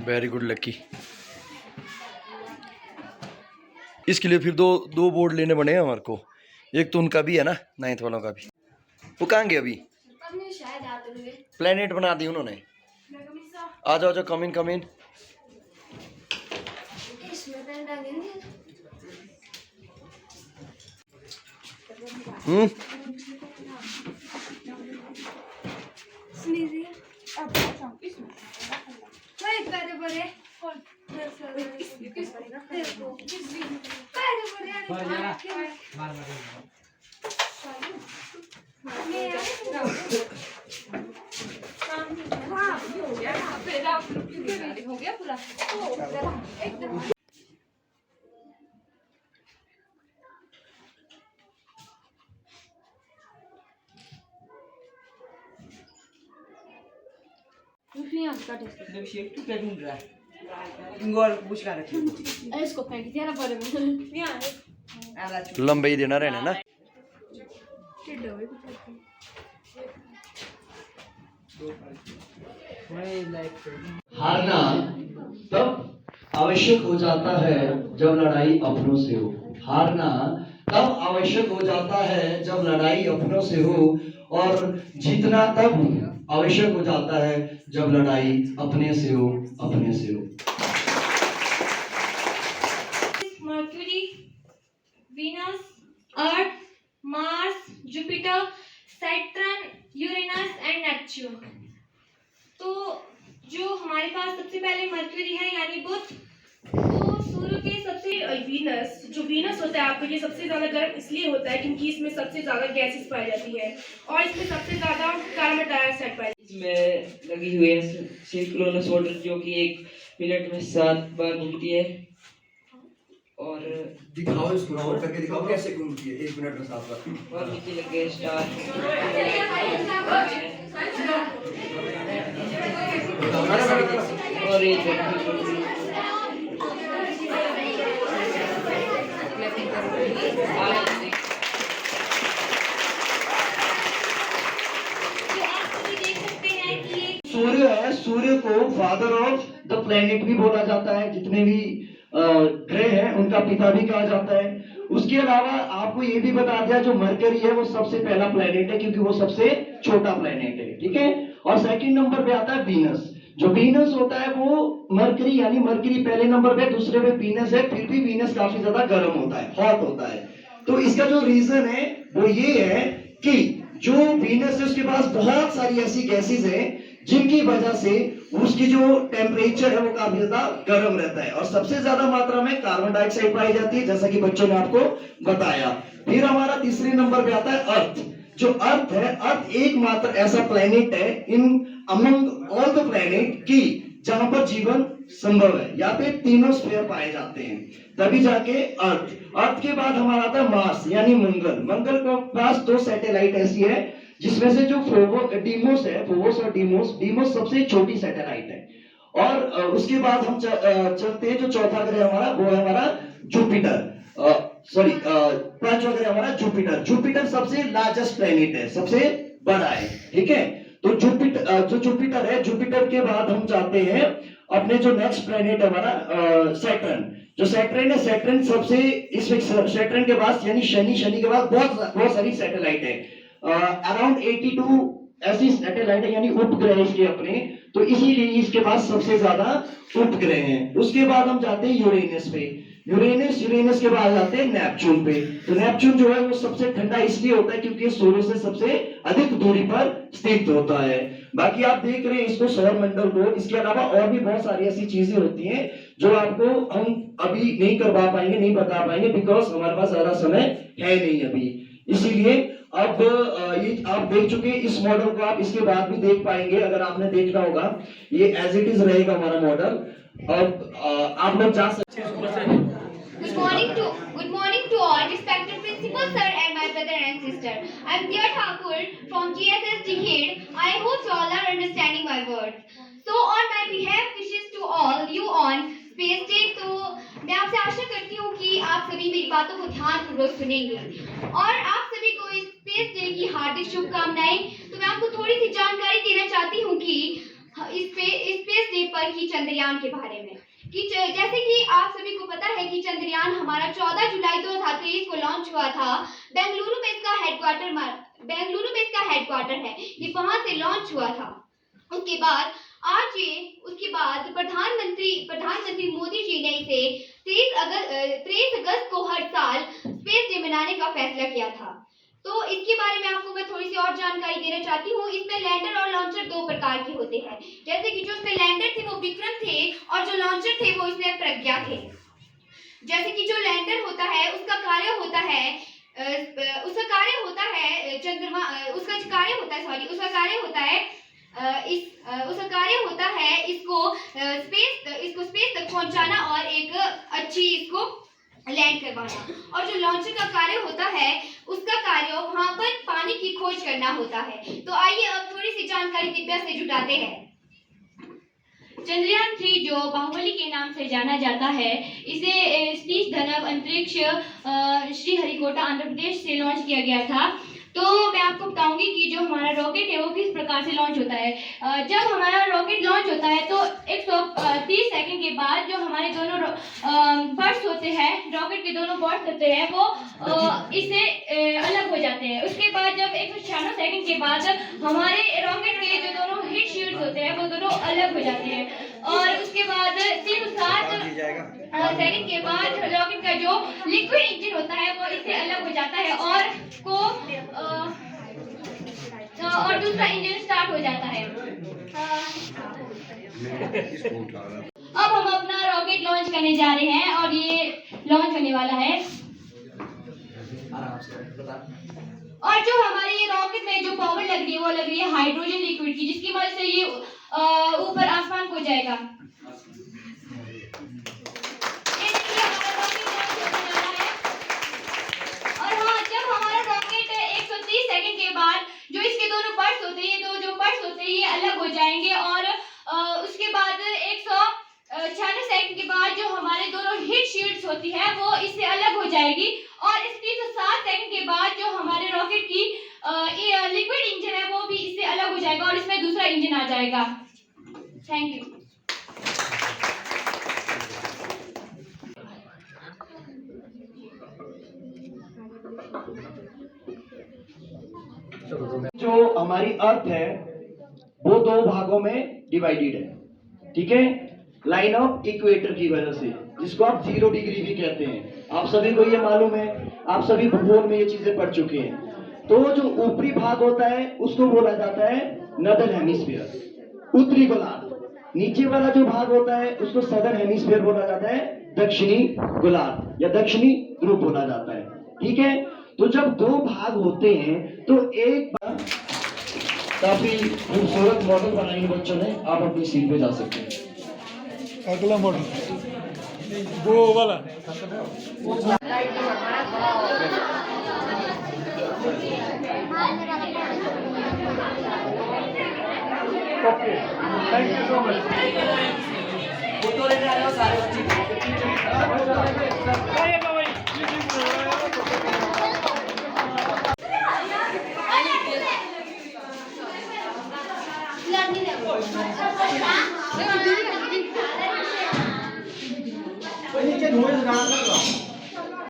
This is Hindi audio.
Very good lucky. इसके लिए फिर दो बोर्ड लेने पड़े हैं हमारे को। एक तो उनका भी है ना, 9th वालों का भी। वो कहाँ गए अभी? प्लेनेट बना दी उन्होंने। आ जाओ जाओ, कम इन। हो गया पूरा एकदम। इसको फेंक दिया ना पर लंबे ही देना रहने ना। हारना तब आवश्यक हो जाता है जब लड़ाई अपनों से हो। हारना तब आवश्यक हो जाता है जब लड़ाई अपनों से हो, और जीतना तब आवश्यक हो जाता है जब लड़ाई अपने से हो। Mercury, Venus, earth, Mars, Jupiter, Saturn, Uranus and Neptune. तो जो हमारे पास सबसे पहले मर्क्यूरी है यानी बुध, तो सूर्य के सबसे वीनस, जो वीनस होता है आपके लिए सबसे ज्यादा गर्म इसलिए होता है क्योंकि इसमें सबसे ज्यादा गैसेस पाई जाती है और इसमें सबसे ज्यादा कार्बन डाइऑक्साइड पाई जाती है। इसमें लगी हुई है सिंक्रोनस ऑर्डर, जो कि 1 मिनट में 7 बार घूमती है। और दिखाओ इसको, और करके दिखाओ कैसे घूमती है 1 मिनट में 7 बार। और नीचे लगे स्टार। और ये सूर्य है, सूर्य को फादर ऑफ द प्लेनेट भी बोला जाता है। जितने भी ग्रह हैं उनका पिता भी कहा जाता है। उसके अलावा आपको ये भी बता दिया, जो मरकरी है वो सबसे पहला प्लेनेट है क्योंकि वो सबसे छोटा प्लेनेट है, ठीक है। और सेकंड नंबर पे आता है वीनस। जो वीनस होता है वो मरकरी, यानी मरकरी पहले नंबर पे, दूसरे पे वीनस है। फिर भी वीनस काफी ज्यादा गर्म होता है, हॉट होता है। तो इसका जो रीजन है वो ये है कि जो वीनस है उसके पास बहुत सारी ऐसी गैसेस हैं जिनकी वजह से उसकी जो टेम्परेचर है वो काफी ज्यादा गर्म रहता है, और सबसे ज्यादा मात्रा में कार्बन डाइऑक्साइड पाई जाती है, जैसा कि बच्चों ने आपको बताया। फिर हमारा तीसरे नंबर पे आता है अर्थ। जो अर्थ है, अर्थ एकमात्र ऐसा प्लेनेट है इन अमंग ऑल द प्लेनेट की जहां पर जीवन संभव है। यहाँ पे तीनों स्फीयर पाए जाते हैं, तभी जाके अर्थ के बाद हमारा आता है मार्स यानी मंगल। मंगल के पास 2 सैटेलाइट ऐसी है जिसमें से जो डीमोस है, फोबोस और डीमोस सबसे छोटी सैटेलाइट है। और उसके बाद हम चलते हैं, जो चौथा ग्रह हमारा वो है हमारा जुपिटर। पांचवा ग्रह हमारा जुपिटर सबसे लार्जेस्ट प्लेनेट है, सबसे बड़ा है, ठीक है। तो जुपिटर है, जुपिटर के बाद हम जाते हैं अपने जो नेक्स्ट प्लेनेट है हमारा सैटर्न। जो सैटर्न है, सैटर्न सबसे, इसमें सैटर्न के बाद यानी शनि के बाद बहुत सारी सैटेलाइट है। अराउंड 82 ऐसी सैटेलाइट है, यानी उपग्रह इसके अपने। तो इसीलिए इसके पास सबसे ज्यादा उपग्रह हैं। उसके बाद हम जाते हैं यूरेनस पे। यूरेनस के बाद जाते हैं नेपच्यून पे। तो नेपच्यून जो है वो सबसे ठंडा इसलिए होता है क्योंकि सूर्य से सबसे अधिक दूरी पर स्थित होता है। बाकी आप देख रहे हैं इसको, सौर मंडल को। इसके अलावा और भी बहुत सारी ऐसी चीजें होती हैं जो आपको हम अभी नहीं करवा पाएंगे, नहीं बता पाएंगे, बिकॉज हमारे पास ज्यादा समय है नहीं अभी। इसीलिए अब ये आप देख चुके, इस मॉडल को आप इसके बाद भी देख पाएंगे अगर आपने देखना होगा। ये एज इट इज रहेगा हमारा मॉडल। अब आप लोग जा सकते हैं। Good morning to all respected principal sir and my brother and sister. I am Dia Thakur from GSS Jihad. I hope you all are understanding my my words. So on my behalf, wishes to all you on Space Day. तो मैं आपसे आशा करती हूँ कि आप सभी मेरी बातों को ध्यानपूर्वक सुनेंगे और आप सभी को इस स्पेस डे की हार्दिक शुभकामनाएं। तो मैं आपको थोड़ी सी जानकारी देना चाहती हूँ कि इस स्पेस डे पर ही चंद्रयान के बारे में कि जैसे कि आप सभी को पता है कि चंद्रयान हमारा 14 जुलाई 2023 को लॉन्च हुआ था। बेंगलुरु में इसका हेडक्वार्टर है, ये वहां से लॉन्च हुआ था। उसके बाद प्रधानमंत्री मोदी जी ने इसे 23 अगस्त को हर साल स्पेस डे मनाने का फैसला किया था। तो इसके बारे में आपको मैं थोड़ी सी और जानकारी देना चाहती हूँ। इसमें लैंडर और लॉन्चर दो प्रकार के होते हैं। जैसे कि जो इसमें लैंडर थे वो विक्रम थे और जो लॉन्चर थे वो इसमें प्रज्ञा थे। जैसे कि जो लैंडर होता है उसका कार्य होता है इसको स्पेस तक पहुंचाना और एक अच्छी इसको लैंड करवाना। और जो लॉन्चर का कार्य होता है उसका कार्य वहां पर पानी की खोज करना होता है। तो आइए अब थोड़ी सी जानकारी दिव्या से जुटाते हैं। चंद्रयान 3 जो बाहुबली के नाम से जाना जाता है, इसे सतीश धवन अंतरिक्ष श्रीहरिकोटा आंध्र प्रदेश से लॉन्च किया गया था। तो मैं आपको बताऊंगी कि जो हमारा रॉकेट है वो किस प्रकार से लॉन्च होता है। जब हमारा रॉकेट लॉन्च होता है तो 130 सेकंड के बाद जो हमारे दोनों बर्ड्स होते हैं, रॉकेट के दोनों बर्ड्स होते हैं वो इससे अलग हो जाते हैं। उसके बाद जब 196 सेकंड के बाद हमारे रॉकेट के जो दोनों हीट शीट्स होते हैं वो दोनों अलग हो जाते हैं। और उसके बाद 307 सेकंड के बाद रॉकेट का जो लिक्विड इंजन होता है वो इससे अलग हो जाता है और दूसरा इंजन स्टार्ट हो जाता है। अब हम अपना रॉकेट लॉन्च करने जा रहे हैं और ये लॉन्च होने वाला है। और जो हमारे ये रॉकेट में जो पावर लग रही है वो लग रही है हाइड्रोजन लिक्विड की, जिसकी वजह से ये ऊपर आसमान को जाएगा। ये देखिए हमारा रॉकेट लॉन्च होने जा रहा है। और हाँ, जब हमारा रॉकेट 130 सेकंड के बाद जो इसके दोनों पार्ट्स होते हैं, जो पार्ट्स होते हैं ये अलग हो जाएंगे और उसके बाद 196 सेकंड के बाद जो हमारे दोनों हीट शीट्स होती है वो इससे अलग हो जाएगी और इस 307 सेकंड के बाद जो हमारे रॉकेट की लिक्विड इंजन है वो भी इससे अलग हो जाएगा और इसमें दूसरा इंजन आ जाएगा। Thank you. जो हमारी अर्थ है वो दो भागों में डिवाइडेड है, ठीक है, लाइन ऑफ इक्वेटर की वजह से, जिसको आप 0 डिग्री भी कहते हैं। आप सभी को ये मालूम है, आप सभी भूगोल में ये चीजें पढ़ चुके हैं। तो जो ऊपरी भाग होता है उसको बोला जाता है नॉर्दर्न हेमिस्फीयर, उत्तरी गोलार्ध। नीचे वाला जो भाग होता है उसको सदर्न हेमिस्फीयर बोला जाता है, दक्षिणी गोलार्ध या दक्षिणी ध्रुव बोला जाता है, ठीक है। तो जब दो भाग होते हैं तो एक काफी खूबसूरत मॉडल बनाई है बच्चों ने, आप अपनी सीट पे जा सकते हैं। अगला मॉडल वो वाला okay, thank you so much. नीचे धोए